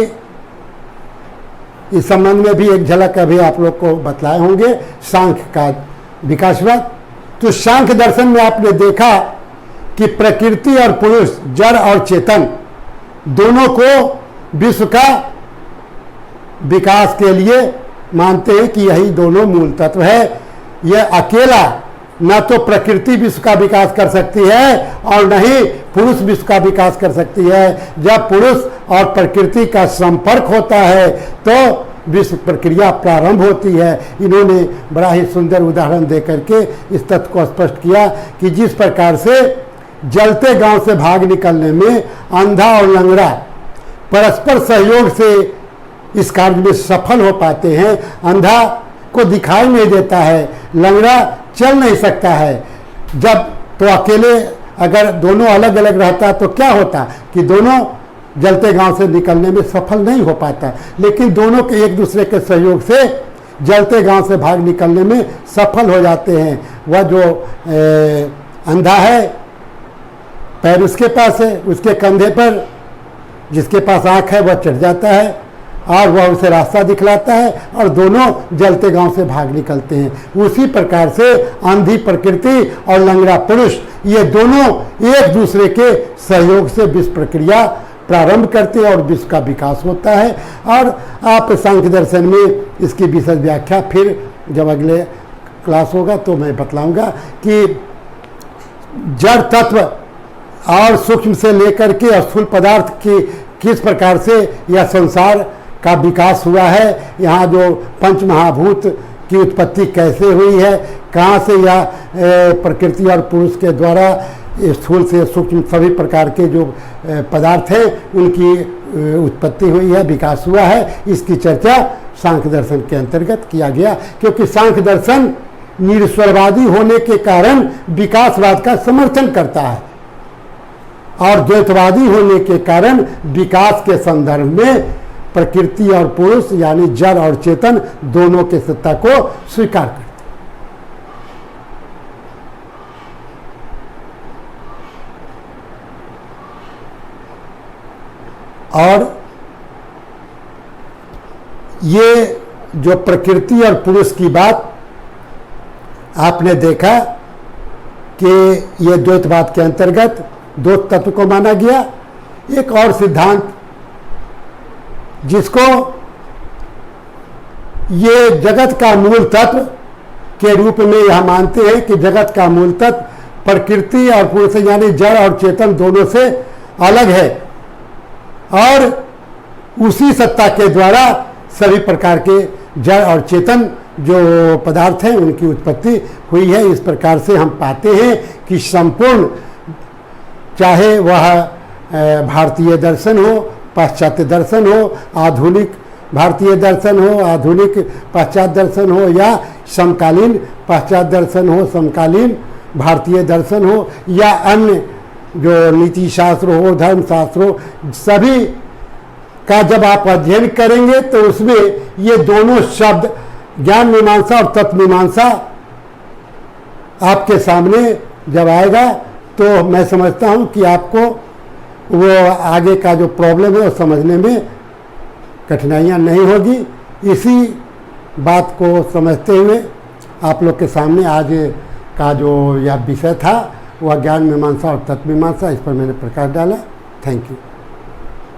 इस संबंध में भी एक झलक अभी आप लोग को बतलाए होंगे सांख्य का विकासवाद। तो सांख्य दर्शन में आपने देखा कि प्रकृति और पुरुष, जड़ और चेतन, दोनों को विश्व का विकास के लिए मानते हैं कि यही दोनों मूल तत्व है। यह अकेला न तो प्रकृति विश्व का विकास कर सकती है और न ही पुरुष विश्व का विकास कर सकती है। जब पुरुष और प्रकृति का संपर्क होता है तो विश्व प्रक्रिया प्रारंभ होती है। इन्होंने बड़ा ही सुंदर उदाहरण दे करके इस तथ्य को स्पष्ट किया कि जिस प्रकार से जलते गांव से भाग निकलने में अंधा और लंगड़ा परस्पर सहयोग से इस कार्य में सफल हो पाते हैं। अंधा को दिखाई नहीं देता है, लंगड़ा चल नहीं सकता है। जब तो अकेले अगर दोनों अलग अलग रहता तो क्या होता कि दोनों जलते गांव से निकलने में सफल नहीं हो पाता, लेकिन दोनों के एक दूसरे के सहयोग से जलते गांव से भाग निकलने में सफल हो जाते हैं। वह जो अंधा है, पैर उसके पास है, उसके कंधे पर जिसके पास आँख है वह चढ़ जाता है और वह उसे रास्ता दिखलाता है और दोनों जलते गांव से भाग निकलते हैं। उसी प्रकार से अंधी प्रकृति और लंगड़ा पुरुष ये दोनों एक दूसरे के सहयोग से विश्व प्रक्रिया प्रारंभ करते हैं और विश्व का विकास होता है। और आप सांख्य दर्शन में इसकी विशद व्याख्या फिर जब अगले क्लास होगा तो मैं बतलाऊंगा कि जड़ तत्व और सूक्ष्म से लेकर के स्थूल पदार्थ की किस प्रकार से यह संसार का विकास हुआ है, यहाँ जो पंच महाभूत की उत्पत्ति कैसे हुई है, कहाँ से यह प्रकृति और पुरुष के द्वारा स्थूल से सूक्ष्म सभी प्रकार के जो पदार्थ हैं उनकी उत्पत्ति हुई है, विकास हुआ है, इसकी चर्चा सांख्य दर्शन के अंतर्गत किया गया। क्योंकि सांख्य दर्शन निरीश्वरवादी होने के कारण विकासवाद का समर्थन करता है और द्वैतवादी होने के कारण विकास के संदर्भ में प्रकृति और पुरुष यानी जड़ और चेतन दोनों के सत्ता को स्वीकार करते। और ये जो प्रकृति और पुरुष की बात आपने देखा कि ये द्वैतवाद के अंतर्गत दो तत्व को माना गया। एक और सिद्धांत जिसको ये जगत का मूल तत्व के रूप में यह मानते हैं कि जगत का मूल तत्व प्रकृति और पुरुष यानी जड़ और चेतन दोनों से अलग है और उसी सत्ता के द्वारा सभी प्रकार के जड़ और चेतन जो पदार्थ हैं उनकी उत्पत्ति हुई है। इस प्रकार से हम पाते हैं कि संपूर्ण चाहे वह भारतीय दर्शन हो, पाश्चात्य दर्शन हो, आधुनिक भारतीय दर्शन हो, आधुनिक पाश्चात्य दर्शन हो या समकालीन पाश्चात्य दर्शन हो, समकालीन भारतीय दर्शन हो या अन्य जो नीति शास्त्र हो, धर्म शास्त्र हो, सभी का जब आप अध्ययन करेंगे तो उसमें ये दोनों शब्द ज्ञान मीमांसा और तत्व मीमांसा आपके सामने जब आएगा तो मैं समझता हूँ कि आपको वो आगे का जो प्रॉब्लम है वो समझने में कठिनाइयाँ नहीं होगी। इसी बात को समझते हुए आप लोग के सामने आज का जो यह विषय था वह ज्ञान मीमांसा और तत्व मीमांसा, इस पर मैंने प्रकाश डाला। Thank you.